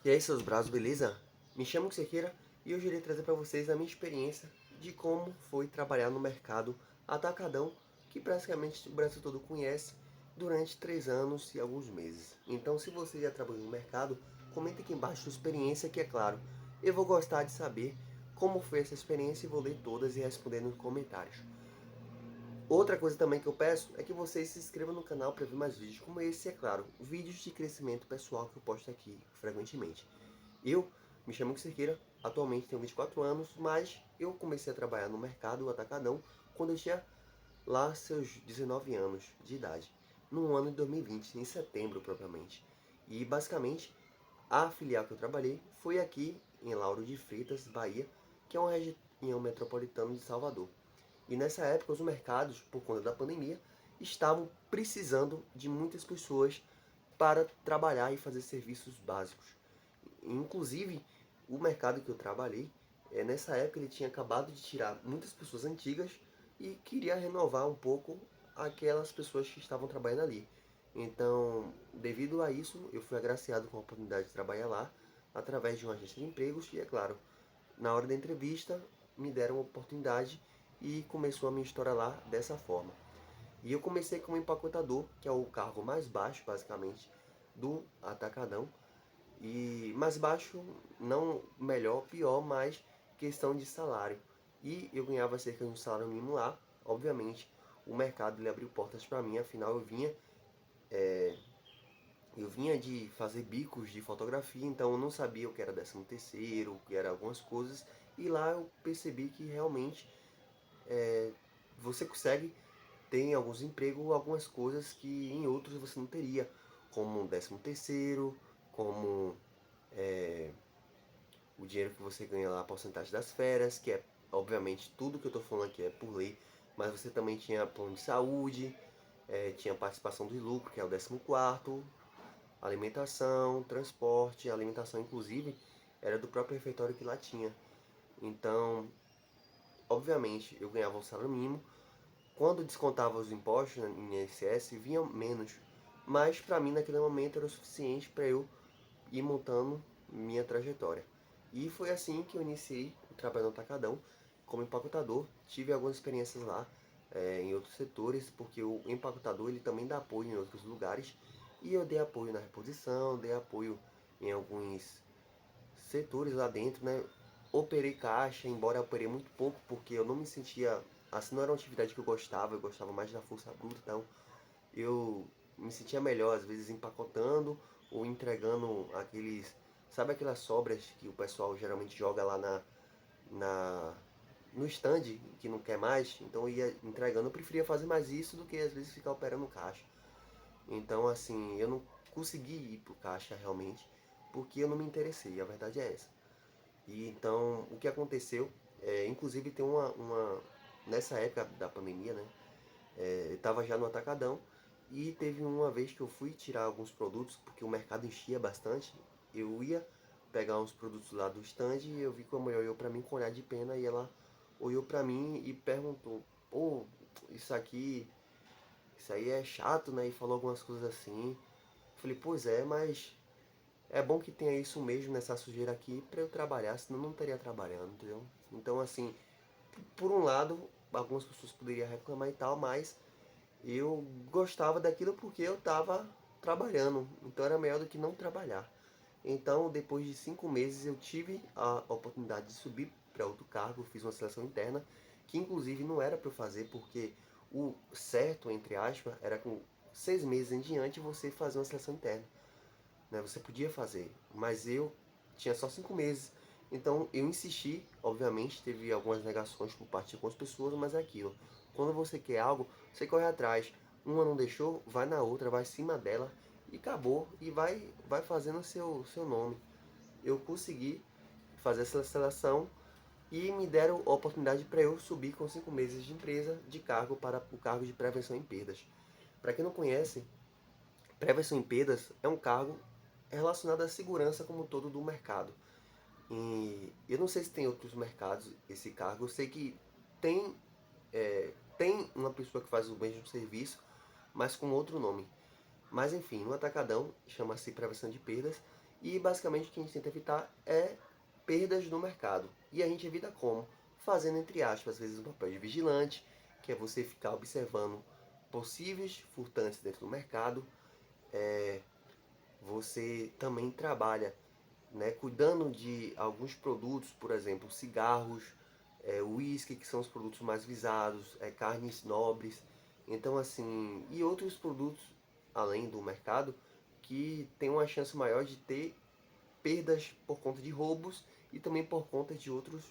E aí, seus braços, beleza? Me chamo Sequeira e hoje irei trazer para vocês a minha experiência de como foi trabalhar no mercado atacadão, que praticamente o Brasil todo conhece, durante 3 anos e alguns meses. Então, se você já trabalhou no mercado, comenta aqui embaixo sua experiência, que é claro, eu vou gostar de saber como foi essa experiência e vou ler todas e responder nos comentários. Outra coisa também que eu peço é que vocês se inscrevam no canal para ver mais vídeos como esse, e é claro, vídeos de crescimento pessoal que eu posto aqui frequentemente. Eu me chamo Cerqueira, atualmente tenho 24 anos, mas eu comecei a trabalhar no mercado atacadão quando eu tinha lá seus 19 anos de idade, no ano de 2020, em setembro propriamente. E basicamente a filial que eu trabalhei foi aqui em Lauro de Freitas, Bahia, que é uma região metropolitana de Salvador. E nessa época os mercados, por conta da pandemia, estavam precisando de muitas pessoas para trabalhar e fazer serviços básicos. Inclusive, o mercado que eu trabalhei, nessa época ele tinha acabado de tirar muitas pessoas antigas e queria renovar um pouco aquelas pessoas que estavam trabalhando ali. Então, devido a isso, eu fui agraciado com a oportunidade de trabalhar lá, através de uma agência de empregos, e é claro, na hora da entrevista, me deram a oportunidade e começou a minha história lá dessa forma. E eu comecei como empacotador, que é o cargo mais baixo, basicamente, do atacadão, e mais baixo, não melhor, pior, mas questão de salário. E eu ganhava cerca de um salário mínimo lá. Obviamente, o mercado ele abriu portas para mim, afinal eu vinha de fazer bicos de fotografia, então eu não sabia o que era 13º, o que era algumas coisas, e lá eu percebi que realmente você consegue ter em alguns empregos algumas coisas que em outros você não teria, como um 13º, como o dinheiro que você ganha lá, a porcentagem das férias, que é, obviamente, tudo que eu estou falando aqui é por lei, mas você também tinha plano de saúde, tinha participação do lucro, que é o 14º, alimentação, transporte, alimentação inclusive era do próprio refeitório que lá tinha. Então, obviamente, eu ganhava um salário mínimo. Quando descontava os impostos em INSS, vinha menos. Mas para mim naquele momento era o suficiente para eu ir montando minha trajetória. E foi assim que eu iniciei o trabalho no Atacadão como empacotador. Tive algumas experiências lá em outros setores, porque o empacotador ele também dá apoio em outros lugares. E eu dei apoio na reposição, dei apoio em alguns setores lá dentro, né? Operei caixa, embora eu operei muito pouco, porque eu não me sentia. Assim, não era uma atividade que eu gostava mais da força bruta, então eu me sentia melhor, às vezes, empacotando ou entregando aqueles. Sabe aquelas sobras que o pessoal geralmente joga lá na no stand que não quer mais? Então eu ia entregando. Eu preferia fazer mais isso do que às vezes ficar operando caixa. Então, assim, eu não consegui ir pro caixa realmente, porque eu não me interessei, a verdade é essa. E então, o que aconteceu, inclusive tem nessa época da pandemia, né, eu estava já no atacadão e teve uma vez que eu fui tirar alguns produtos, porque o mercado enchia bastante, eu ia pegar uns produtos lá do stand e eu vi que a mulher olhou pra mim com um olhar de pena e ela olhou pra mim e perguntou, pô, isso aqui, isso aí é chato, né, e falou algumas coisas assim. Eu falei, pois é, mas é bom que tenha isso mesmo nessa sujeira aqui pra eu trabalhar, senão eu não estaria trabalhando, entendeu? Então, assim, por um lado, algumas pessoas poderiam reclamar e tal, mas eu gostava daquilo porque eu estava trabalhando, então era melhor do que não trabalhar. Então, depois de 5 meses, eu tive a oportunidade de subir para outro cargo, fiz uma seleção interna, que inclusive não era para eu fazer, porque o certo, entre aspas, era com 6 meses em diante você fazer uma seleção interna, né? Você podia fazer, mas eu tinha só 5 meses. Então eu insisti, obviamente teve algumas negações por parte de algumas pessoas, mas é aquilo. Quando você quer algo, você corre atrás. Uma não deixou, vai na outra, vai acima dela e acabou e vai fazendo seu nome. Eu consegui fazer essa seleção e me deram a oportunidade para eu subir com 5 meses de empresa de cargo para o cargo de prevenção em perdas. Para quem não conhece, prevenção em perdas é um cargo relacionado à segurança como um todo do mercado. E eu não sei se tem outros mercados esse cargo. Eu sei que tem, tem uma pessoa que faz o mesmo serviço, mas com outro nome. Mas enfim, no atacadão chama-se prevenção de perdas E basicamente o que a gente tenta evitar é perdas no mercado. E a gente evita como? Fazendo, entre aspas, às vezes um papel de vigilante, que é você ficar observando possíveis furtantes dentro do mercado. Você também trabalha, né, cuidando de alguns produtos, por exemplo, cigarros, uísque, que são os produtos mais visados, carnes nobres. Então, assim, e outros produtos além do mercado que tem uma chance maior de ter perdas por conta de roubos e também por conta de outras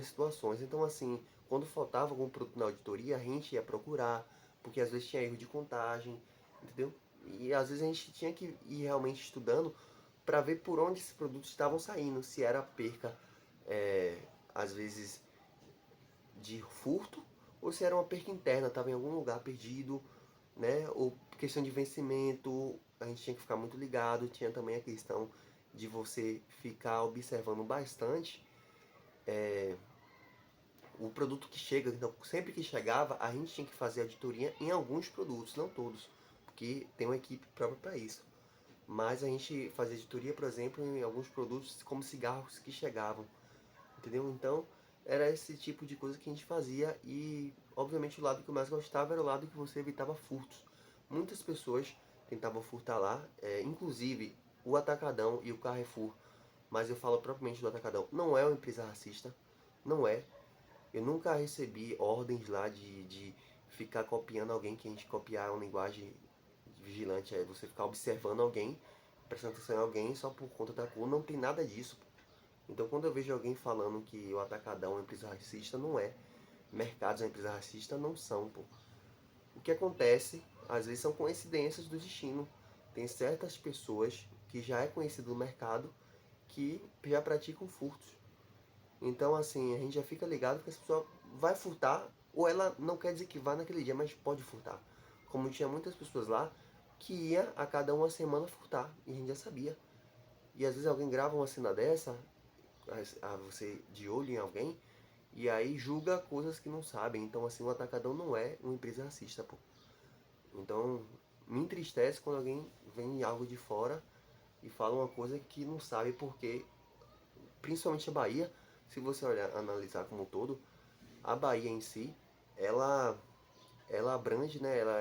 situações. Então, assim, quando faltava algum produto na auditoria, a gente ia procurar, porque às vezes tinha erro de contagem, entendeu? E às vezes a gente tinha que ir realmente estudando para ver por onde esses produtos estavam saindo, se era perca, é, às vezes, de furto, ou se era uma perca interna, estava em algum lugar perdido, né? Ou questão de vencimento, a gente tinha que ficar muito ligado. Tinha também a questão de você ficar observando bastante o produto que chega. Então, sempre que chegava, a gente tinha que fazer auditoria em alguns produtos, não todos, porque tem uma equipe própria para isso. Mas a gente fazia auditoria, por exemplo, em alguns produtos como cigarros que chegavam, entendeu? Então, era esse tipo de coisa que a gente fazia e, obviamente, o lado que eu mais gostava era o lado que você evitava furtos. Muitas pessoas tentavam furtar lá, inclusive o Atacadão e o Carrefour, mas eu falo propriamente do Atacadão, não é uma empresa racista, não é. Eu nunca recebi ordens lá de ficar copiando alguém, que a gente copiar uma linguagem vigilante, é você ficar observando alguém, prestando atenção em alguém só por conta da cor, não tem nada disso. Então quando eu vejo alguém falando que o Atacadão é uma empresa racista, não é. Mercados é uma empresa racista, não são, pô. O que acontece, às vezes, são coincidências do destino. Tem certas pessoas que já é conhecido no mercado que já praticam furtos. Então, assim, a gente já fica ligado que essa pessoa vai furtar, ou ela não quer dizer que vá naquele dia, mas pode furtar. Como tinha muitas pessoas lá que ia a cada uma semana furtar, e a gente já sabia. E às vezes alguém grava uma cena dessa, você de olho em alguém, e aí julga coisas que não sabem. Então, assim, o Atacadão não é uma empresa racista, pô. Então, me entristece quando alguém vem algo de fora e fala uma coisa que não sabe, porque principalmente a Bahia, se você olhar, analisar como um todo, a Bahia em si, ela, ela abrange, né? Ela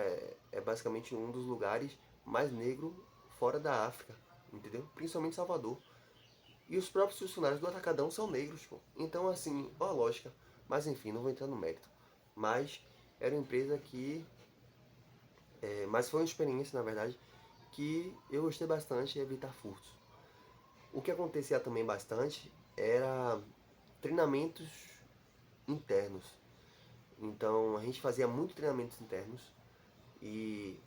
é basicamente um dos lugares mais negros fora da África, entendeu? Principalmente Salvador. E os próprios funcionários do Atacadão são negros, pô. Então, assim, ó a lógica. Mas enfim, não vou entrar no mérito. Mas era uma empresa que. Mas foi uma experiência, na verdade, que eu gostei bastante de evitar furtos. O que acontecia também bastante era treinamentos internos. Então a gente fazia muito treinamentos internos e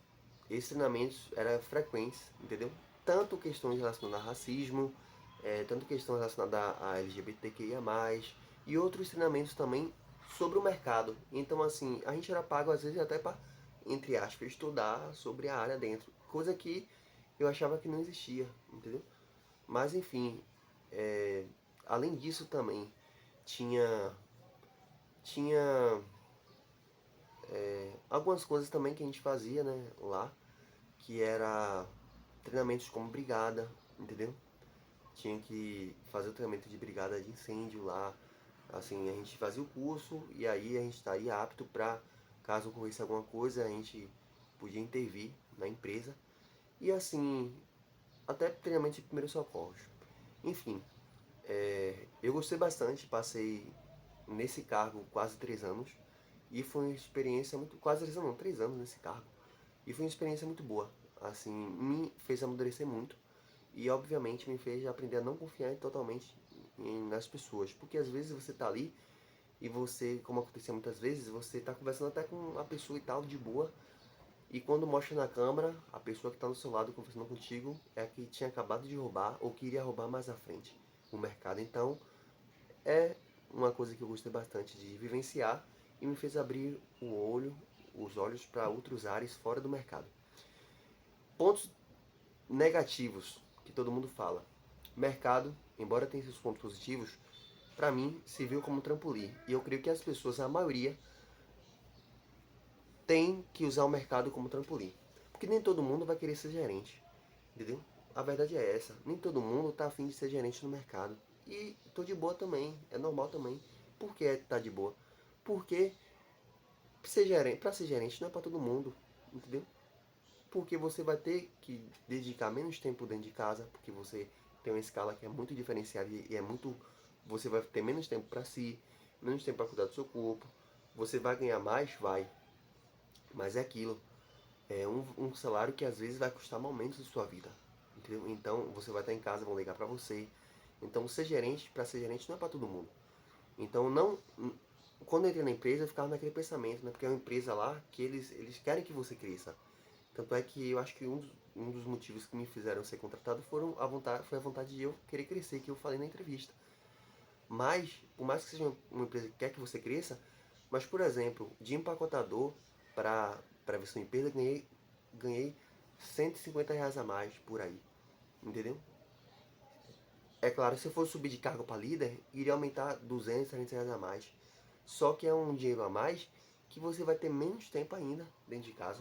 esses treinamentos eram frequentes, entendeu? Tanto questões relacionadas a racismo, tanto questões relacionadas a LGBTQIA+, e outros treinamentos também sobre o mercado. Então, assim, a gente era pago às vezes até para, entre aspas, estudar sobre a área dentro, coisa que eu achava que não existia, entendeu? Mas, enfim, é, além disso também tinha, tinha algumas coisas também que a gente fazia, né, lá, que era treinamentos como brigada, entendeu? Tinha que fazer o treinamento de brigada de incêndio lá. Assim, a gente fazia o curso e aí a gente estaria apto para, caso ocorresse alguma coisa, a gente podia intervir na empresa. E assim, até treinamento de primeiros socorros. Enfim, eu gostei bastante, passei nesse cargo quase 3 anos. E foi uma experiência muito. Quase 3 anos, não, 3 anos nesse cargo. E foi uma experiência muito boa. Assim, me fez amadurecer muito. E obviamente me fez aprender a não confiar totalmente nas pessoas. Porque às vezes você tá ali e você, como acontecia muitas vezes, você tá conversando até com a pessoa e tal, de boa. E quando mostra na câmera, a pessoa que está do seu lado conversando contigo é a que tinha acabado de roubar ou que iria roubar mais à frente o mercado. Então, é uma coisa que eu gostei bastante de vivenciar e me fez abrir os olhos para outros áreas fora do mercado. Pontos negativos que todo mundo fala. Mercado, embora tenha seus pontos positivos, para mim se viu como um trampolim. E eu creio que as pessoas, a maioria, tem que usar o mercado como trampolim. Porque nem todo mundo vai querer ser gerente, entendeu? A verdade é essa. Nem todo mundo tá afim de ser gerente no mercado. E tô de boa também. É normal também. Por que tá de boa? Porque pra ser gerente não é pra todo mundo. Entendeu? Porque você vai ter que dedicar menos tempo dentro de casa. Porque você tem uma escala que é muito diferenciada e é muito. Você vai ter menos tempo pra si. Menos tempo pra cuidar do seu corpo. Você vai ganhar mais? Vai. Mas é aquilo. É um salário que às vezes vai custar momentos da sua vida. Entendeu? Então você vai estar em casa, vão ligar pra você. Então ser gerente, pra ser gerente não é pra todo mundo. Então não. Quando eu entrei na empresa, eu ficava naquele pensamento, né? Porque é uma empresa lá que eles querem que você cresça. Tanto é que eu acho que um dos motivos que me fizeram ser contratado foi a vontade de eu querer crescer, que eu falei na entrevista. Mas, por mais que seja uma empresa que quer que você cresça, mas, por exemplo, de empacotador para ver sua empresa, ganhei R$ 150 a mais por aí. Entendeu? É claro, se eu for subir de cargo para líder, iria aumentar R$ 200 a mais. Só que é um dinheiro a mais que você vai ter menos tempo ainda dentro de casa.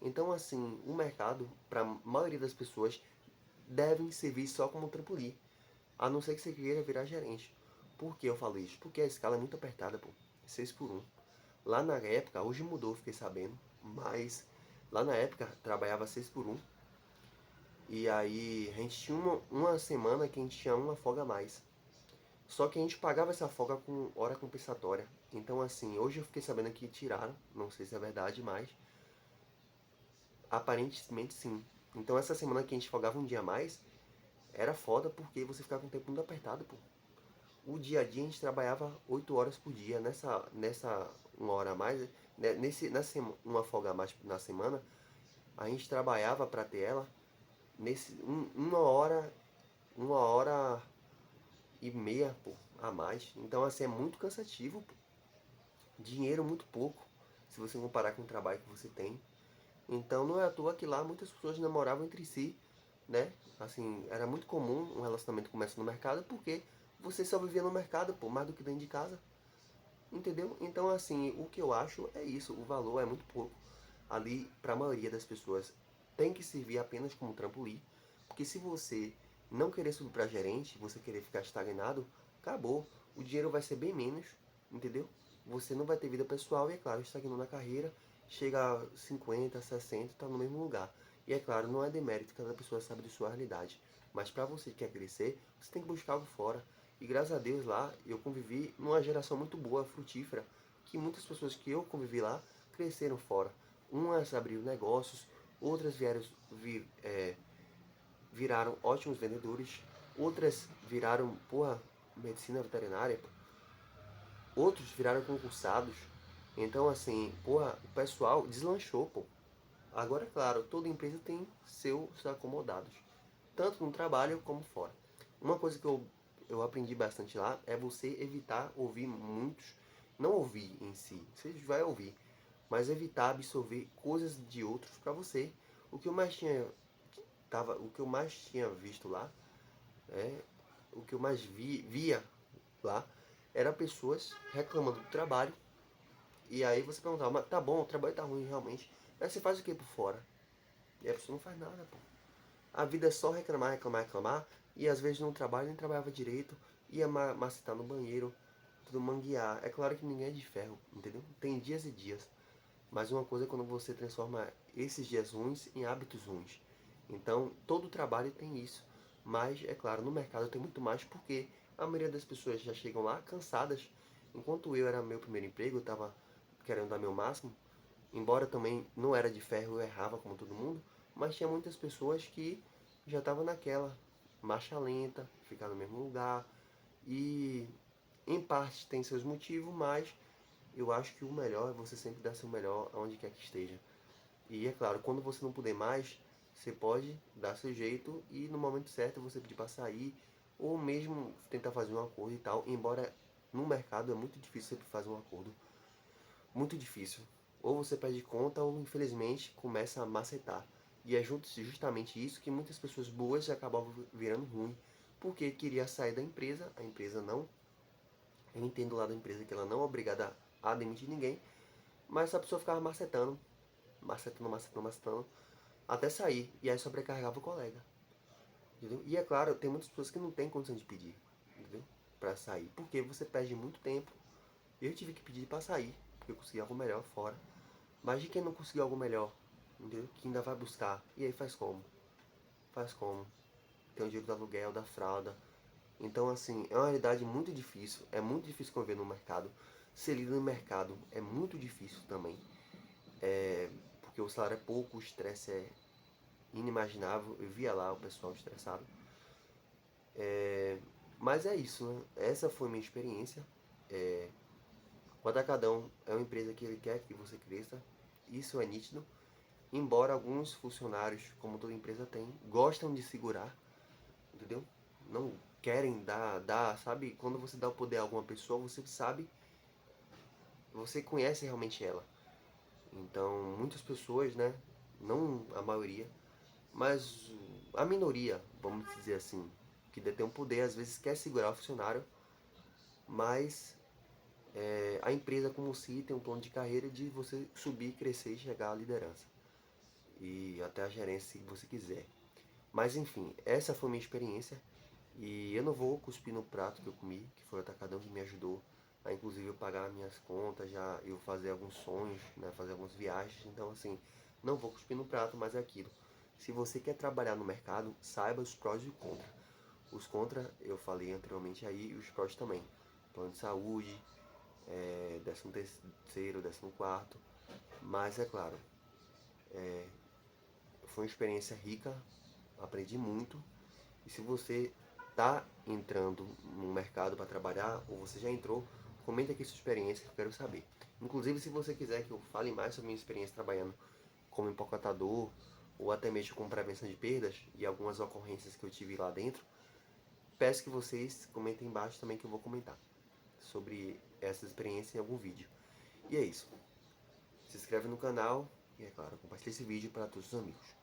Então, assim, o mercado, para a maioria das pessoas, devem servir só como trampolim. A não ser que você queira virar gerente. Por que eu falo isso? Porque a escala é muito apertada, pô. 6 por um. Lá na época, hoje mudou, fiquei sabendo. Mas lá na época, trabalhava 6 por um. E aí, a gente tinha uma semana que a gente tinha uma folga a mais. Só que a gente pagava essa folga com hora compensatória. Então, assim, hoje eu fiquei sabendo que tiraram. Não sei se é verdade, mas aparentemente sim. Então, essa semana que a gente folgava um dia a mais, era foda porque você ficava com o tempo muito apertado, pô. O dia a dia a gente trabalhava 8 horas por dia. Nessa uma hora a mais, né, uma folga a mais na semana, a gente trabalhava para ter ela uma hora e meia, pô, a mais. Então, assim, é muito cansativo, pô. Dinheiro muito pouco, se você comparar com o trabalho que você tem. Então, não é à toa que lá muitas pessoas namoravam entre si, né? Assim, era muito comum um relacionamento começar no mercado porque você só vivia no mercado, pô, mais do que dentro de casa. Entendeu? Então, assim, o que eu acho é isso, o valor é muito pouco. Ali, para a maioria das pessoas, tem que servir apenas como trampolim, porque se você não querer subir para gerente, você querer ficar estagnado, acabou. O dinheiro vai ser bem menos, entendeu? Você não vai ter vida pessoal e, é claro, estagnou na carreira, chega a 50, 60, está no mesmo lugar. E, é claro, não é demérito, cada pessoa sabe de sua realidade. Mas para você que quer crescer, você tem que buscar algo fora. E graças a Deus lá eu convivi numa geração muito boa, frutífera, que muitas pessoas que eu convivi lá cresceram fora. Umas abriram negócios, outras viraram ótimos vendedores, outras viraram, porra, medicina veterinária, outros viraram concursados. Então, assim, porra, o pessoal deslanchou, pô. Agora, é claro, toda empresa tem seus acomodados, tanto no trabalho como fora. Uma coisa que eu aprendi bastante lá é você evitar ouvir muitos, não ouvir em si, você vai ouvir, mas evitar absorver coisas de outros para você. O que eu mais tinha o que eu mais tinha visto lá, é, o que eu mais via lá, era pessoas reclamando do trabalho. E aí você perguntava, mas tá bom, o trabalho tá ruim realmente, mas você faz o que por fora? E a pessoa não faz nada, pô. A vida é só reclamar, reclamar, reclamar. E às vezes no trabalho nem trabalhava direito. Ia macetar no banheiro, tudo manguear. É claro que ninguém é de ferro, entendeu? Tem dias e dias. Mas uma coisa é quando você transforma esses dias ruins em hábitos ruins. Então, todo trabalho tem isso. Mas, é claro, no mercado tem muito mais porque a maioria das pessoas já chegam lá cansadas. Enquanto eu era meu primeiro emprego, eu estava querendo dar meu máximo. Embora também não era de ferro, eu errava como todo mundo. Mas tinha muitas pessoas que já estavam naquela marcha lenta, ficar no mesmo lugar. E, em parte, tem seus motivos, mas eu acho que o melhor é você sempre dar seu melhor aonde quer que esteja. E é claro, quando você não puder mais, você pode dar seu jeito e no momento certo você pedir para sair ou mesmo tentar fazer um acordo e tal. Embora no mercado é muito difícil você fazer um acordo, muito difícil. Ou você pede conta ou infelizmente começa a macetar. E é justamente isso que muitas pessoas boas acabavam virando ruim, porque queria sair da empresa, a empresa não. Eu entendo lá da empresa que ela não é obrigada a demitir ninguém, mas essa pessoa ficava macetando, até sair. E aí sobrecarregava o colega. entendeu? E é claro, tem muitas pessoas que não têm condição de pedir, entendeu? Pra sair, porque você perde muito tempo. Eu tive que pedir pra sair, porque eu consegui algo melhor fora. Mas de quem não conseguiu algo melhor, entendeu? Que ainda vai buscar. E aí faz como? Faz como? Tem o dinheiro do aluguel, da fralda. Então, assim, é uma realidade muito difícil. É muito difícil conviver no mercado. Ser líder no mercado é muito difícil também. Porque o salário é pouco, o estresse é inimaginável. Eu via lá o pessoal estressado. Mas é isso, né? Essa foi minha experiência. O Atacadão é uma empresa que ele quer que você cresça. Isso é nítido. Embora alguns funcionários, como toda empresa tem, gostam de segurar, entendeu? Não querem dar, sabe? Quando você dá o poder a alguma pessoa, você sabe, você conhece realmente ela. Então, muitas pessoas, né? Não a maioria, mas a minoria, vamos dizer assim, que detém o poder, às vezes quer segurar o funcionário, mas a empresa como si tem um plano de carreira de você subir, crescer e chegar à liderança. E até a gerência, se você quiser. Mas enfim, essa foi a minha experiência. E eu não vou cuspir no prato que eu comi, que foi o atacadão que me ajudou a inclusive eu pagar minhas contas, já eu fazer alguns sonhos, né, fazer algumas viagens. Então assim, não vou cuspir no prato, mas é aquilo. Se você quer trabalhar no mercado, saiba os prós e os contras. Os contras eu falei anteriormente aí, e os prós também. Plano de saúde, 13º, 14º. Mas é claro, foi uma experiência rica, aprendi muito. E se você está entrando no mercado para trabalhar, ou você já entrou, comenta aqui sua experiência que eu quero saber. Inclusive, se você quiser que eu fale mais sobre minha experiência trabalhando como empacotador, ou até mesmo com prevenção de perdas e algumas ocorrências que eu tive lá dentro, peço que vocês comentem embaixo também que eu vou comentar sobre essa experiência em algum vídeo. E é isso. Se inscreve no canal e, é claro, compartilhe esse vídeo para todos os amigos.